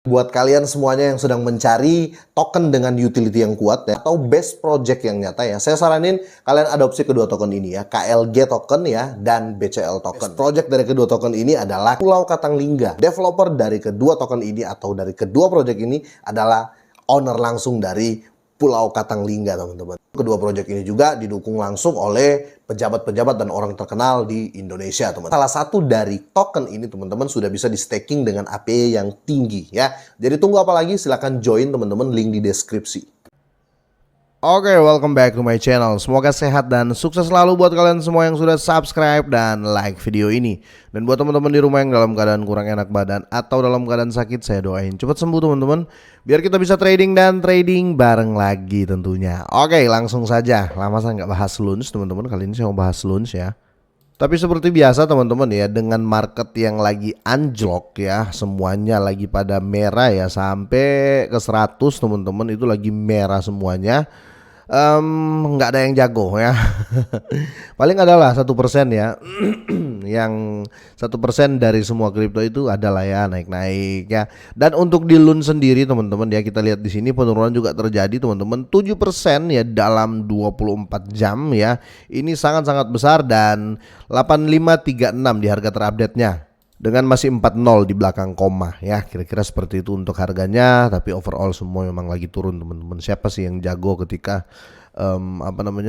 Buat kalian semuanya yang sedang mencari token dengan utility yang kuat ya, atau best project yang nyata ya, saya saranin kalian adopsi kedua token ini ya, KLG token ya, dan BCL token. Best project dari kedua token ini adalah Pulau Katanglingga. Developer dari kedua token ini atau dari kedua project ini adalah owner langsung dari Pulau Katanglingga, teman-teman. Kedua proyek ini juga didukung langsung oleh pejabat-pejabat dan orang terkenal di Indonesia, teman. Salah satu dari token ini, teman-teman, sudah bisa di staking dengan APY yang tinggi ya. Jadi tunggu apa lagi? Silahkan join, teman-teman, link di deskripsi. Oke, welcome back to my channel. Semoga sehat dan sukses selalu buat kalian semua yang sudah subscribe dan like video ini. Dan buat teman-teman di rumah yang dalam keadaan kurang enak badan atau dalam keadaan sakit, saya doain cepat sembuh, teman-teman. Biar kita bisa trading dan trading bareng lagi tentunya. Oke, langsung saja. Lama saya nggak bahas lunch, teman-teman. Kali ini saya mau bahas lunch ya. Tapi seperti biasa, teman-teman ya, dengan market yang lagi anjlok ya, semuanya lagi pada merah ya, sampai ke 100, teman-teman, itu lagi merah semuanya. Nggak ada yang jago ya. Paling adalah 1% ya. Yang 1% dari semua kripto itu adalah ya naik-naik ya. Dan untuk di LUN sendiri, teman-teman ya, kita lihat di sini penurunan juga terjadi, teman-teman, 7% ya dalam 24 jam ya. Ini sangat-sangat besar, dan 8536 di harga terupdate-nya, dengan masih 4-0 di belakang koma ya, kira-kira seperti itu untuk harganya. Tapi overall semua memang lagi turun, teman-teman. Siapa sih yang jago ketika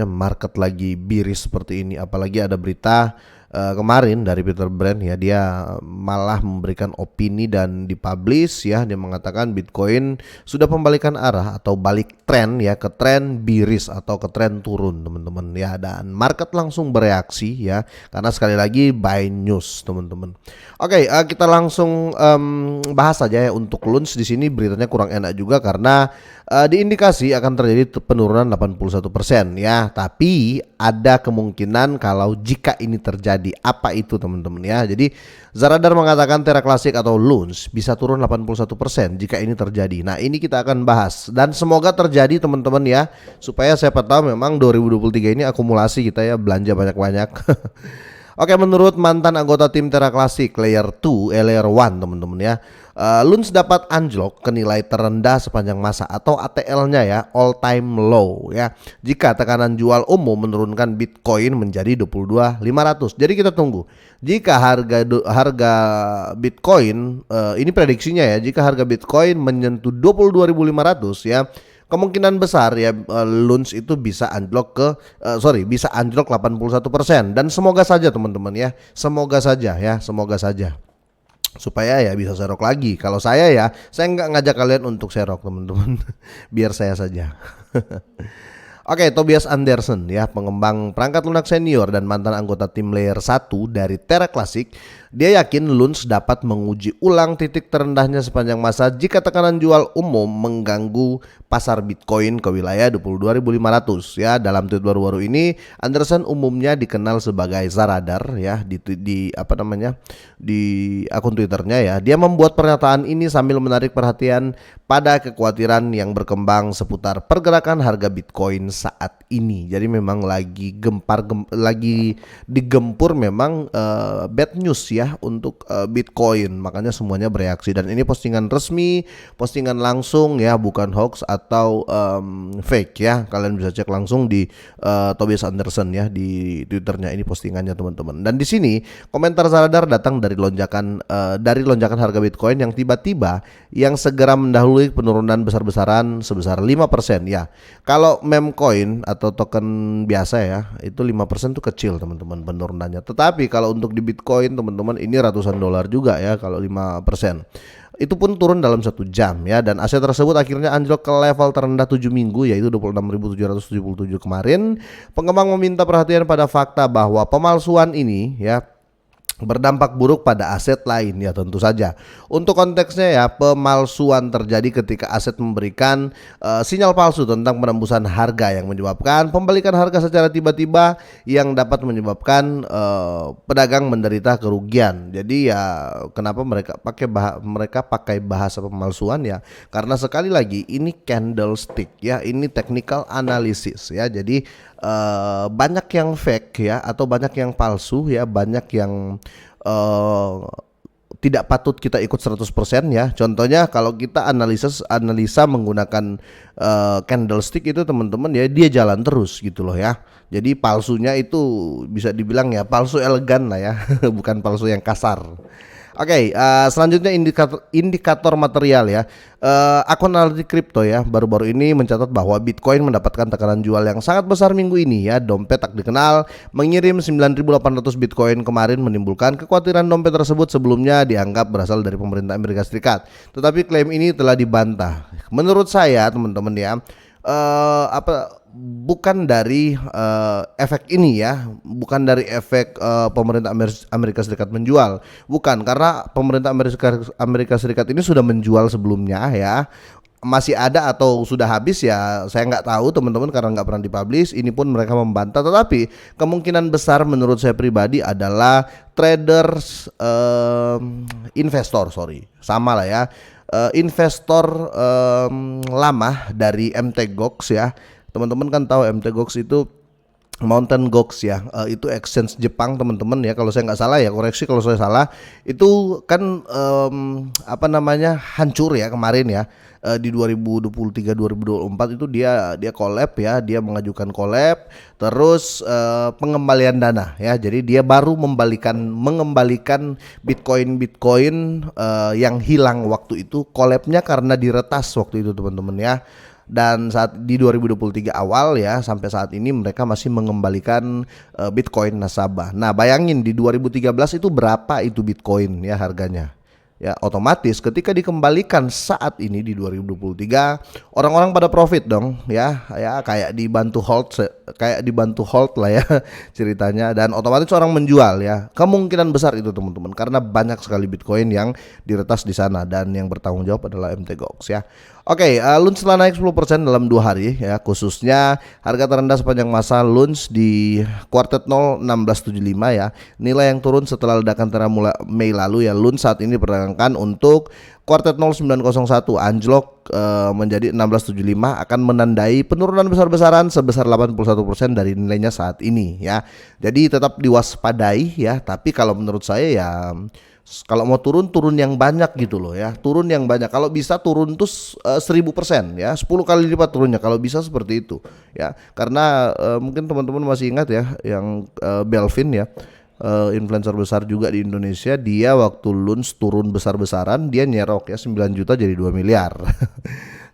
market lagi biris seperti ini? Apalagi ada berita kemarin dari Peter Brand ya, dia malah memberikan opini dan dipublish ya, dia mengatakan Bitcoin sudah pembalikan arah atau balik tren ya, ke tren biris atau ke tren turun, teman-teman ya. Dan market langsung bereaksi ya, karena sekali lagi buy news, teman-teman. Oke, kita langsung bahas saja ya. Untuk lunch di sini beritanya kurang enak juga, karena diindikasi akan terjadi penurunan 81% ya. Tapi ada kemungkinan kalau jika ini terjadi, apa itu, teman-teman ya. Jadi Zaradar mengatakan Terra Classic atau Lunch bisa turun 81% jika ini terjadi. Nah, ini kita akan bahas dan semoga terjadi, teman-teman ya, supaya siapa tahu memang 2023 ini akumulasi kita ya, belanja banyak-banyak. Oke, menurut mantan anggota tim Terra Classic Layer 1, teman-teman ya, Lunch dapat anjlok ke nilai terendah sepanjang masa atau ATL-nya ya, all time low ya, jika tekanan jual umum menurunkan Bitcoin menjadi 22.500. Jadi kita tunggu. Jika harga Bitcoin, ini prediksinya ya, jika harga Bitcoin menyentuh 22.500 ya, kemungkinan besar ya Lunch itu bisa anjlok ke bisa anjlok 81%. Dan semoga saja, teman-teman ya, semoga saja ya, semoga saja supaya ya bisa serok lagi. Kalau saya ya, saya nggak ngajak kalian untuk serok, teman-teman. Biar saya saja. Oke, Tobias Anderson ya, pengembang perangkat lunak senior dan mantan anggota tim Layer 1 dari Terra Classic, dia yakin Lunch dapat menguji ulang titik terendahnya sepanjang masa jika tekanan jual umum mengganggu pasar Bitcoin ke wilayah 22.500 ya. Dalam tweet baru-baru ini, Anderson umumnya dikenal sebagai Zaradar ya di akun Twitternya ya. Dia membuat pernyataan ini sambil menarik perhatian pada kekhawatiran yang berkembang seputar pergerakan harga Bitcoin saat ini. Jadi memang lagi lagi digempur memang bad news ya untuk Bitcoin, makanya semuanya bereaksi. Dan ini postingan resmi, postingan langsung ya, bukan hoax atau fake ya. Kalian bisa cek langsung di Tobias Anderson ya di Twitternya, ini postingannya, teman-teman. Dan di sini komentar Zaradar datang dari lonjakan harga Bitcoin yang tiba-tiba, yang segera mendahului penurunan besar-besaran sebesar 5% ya. Kalau meme coin atau token biasa ya, itu 5% tuh kecil, teman-teman, penurunannya. Tetapi kalau untuk di Bitcoin, teman-teman, ini ratusan dolar juga ya kalau 5%. Itu pun turun dalam 1 jam ya, dan aset tersebut akhirnya anjlok ke level terendah 7 minggu, yaitu 26.777 kemarin. Pengembang meminta perhatian pada fakta bahwa pemalsuan ini ya berdampak buruk pada aset lain ya, tentu saja. Untuk konteksnya ya, pemalsuan terjadi ketika aset memberikan sinyal palsu tentang penembusan harga yang menyebabkan pembalikan harga secara tiba-tiba yang dapat menyebabkan pedagang menderita kerugian. Jadi ya, kenapa mereka pakai bahasa pemalsuan ya? Karena sekali lagi ini candlestick ya, ini technical analysis ya. Jadi banyak yang fake ya, atau banyak yang palsu ya, banyak yang tidak patut kita ikut 100% ya. Contohnya kalau kita analisa menggunakan candlestick itu teman-teman ya, dia jalan terus gitu loh ya. Jadi palsunya itu bisa dibilang ya palsu elegan lah ya, bukan palsu yang kasar. Oke, selanjutnya indikator material ya. Akun analitik kripto ya baru-baru ini mencatat bahwa Bitcoin mendapatkan tekanan jual yang sangat besar minggu ini ya. Dompet tak dikenal mengirim 9.800 Bitcoin kemarin, menimbulkan kekhawatiran dompet tersebut sebelumnya dianggap berasal dari pemerintah Amerika Serikat. Tetapi klaim ini telah dibantah. Menurut saya teman-teman ya, bukan dari efek ini ya, bukan dari efek pemerintah Amerika Serikat menjual, bukan, karena pemerintah Amerika Serikat ini sudah menjual sebelumnya ya. Masih ada atau sudah habis ya saya nggak tahu teman-teman, karena nggak pernah dipublish. Ini pun mereka membantah, tetapi kemungkinan besar menurut saya pribadi adalah traders, investor lama dari MT Gox ya. Teman-teman kan tahu MT Gox itu Mountain Gox ya, itu exchange Jepang teman-teman ya, kalau saya nggak salah ya, koreksi kalau saya salah. Itu kan hancur ya kemarin ya, di 2023-2024 itu dia collab ya, dia mengajukan collab, terus pengembalian dana ya, jadi dia baru mengembalikan Bitcoin yang hilang waktu itu, collabnya karena diretas waktu itu teman-teman ya. Dan saat di 2023 awal ya, sampai saat ini mereka masih mengembalikan Bitcoin nasabah. Nah bayangin di 2013 itu berapa itu Bitcoin ya harganya. Ya otomatis ketika dikembalikan saat ini di 2023 orang-orang pada profit dong ya kayak dibantu hold lah ya ceritanya, dan otomatis orang menjual ya, kemungkinan besar itu teman-teman, karena banyak sekali Bitcoin yang diretas di sana dan yang bertanggung jawab adalah MT Gox ya. Oke, LUNS telah naik 10% dalam 2 hari ya, khususnya harga terendah sepanjang masa LUNS di kuartal 0 1675 ya. Nilai yang turun setelah ledakan tengah mulai Mei lalu ya. LUNS saat ini diperdagangkan untuk kuartal 0901 anjlok menjadi 1675, akan menandai penurunan besar-besaran sebesar 81% dari nilainya saat ini ya. Jadi tetap diwaspadai ya, tapi kalau menurut saya ya, kalau mau turun yang banyak gitu loh ya, turun yang banyak. Kalau bisa turun tuh 1000% ya, 10 kali lipat turunnya kalau bisa seperti itu ya. Karena mungkin teman-teman masih ingat ya yang Belvin ya, influencer besar juga di Indonesia, dia waktu LUNS turun besar-besaran dia nyerok ya 9 juta jadi 2 miliar.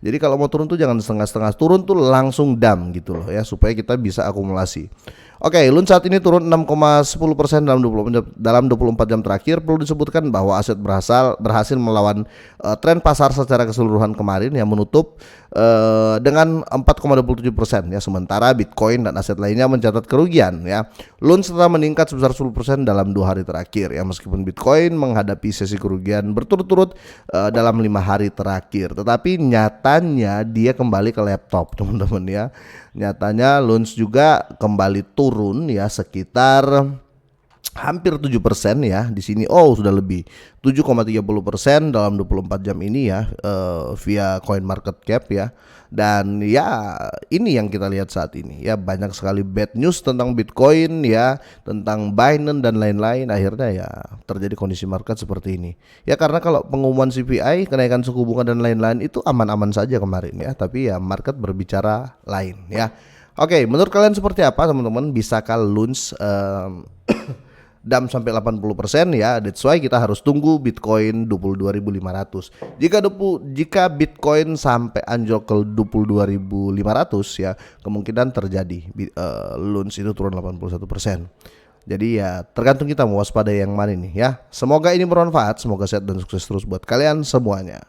Jadi kalau mau turun tuh jangan setengah-setengah, turun tuh langsung dam gitu loh ya, supaya kita bisa akumulasi. Oke, LUNS saat ini turun 6,10% dalam 24 jam terakhir. Perlu disebutkan bahwa aset berhasil melawan tren pasar secara keseluruhan kemarin yang menutup dengan 4,27% ya, sementara Bitcoin dan aset lainnya mencatat kerugian ya. LUNS telah meningkat sebesar 10% dalam 2 hari terakhir ya, meskipun Bitcoin menghadapi sesi kerugian berturut-turut dalam 5 hari terakhir, tetapi nyatanya dia kembali ke laptop teman-teman ya. Nyatanya LUNS juga kembali turun ya sekitar hampir 7% ya di sini. Oh, sudah lebih 7,30% dalam 24 jam ini ya, via CoinMarketCap ya. Dan ya ini yang kita lihat saat ini ya, banyak sekali bad news tentang Bitcoin ya, tentang Binance dan lain-lain. Akhirnya ya terjadi kondisi market seperti ini ya, karena kalau pengumuman CPI, kenaikan suku bunga dan lain-lain itu aman-aman saja kemarin ya, tapi ya market berbicara lain ya. Oke, menurut kalian seperti apa teman-teman? Bisakah LUNS dam sampai 80% ya? That's why kita harus tunggu Bitcoin 22.500. Jika Bitcoin sampai anjlok ke 22.500 ya, kemungkinan terjadi LUNS itu turun 81%. Jadi ya tergantung kita mewaspadai yang mana nih ya. Semoga ini bermanfaat, semoga sehat dan sukses terus buat kalian semuanya.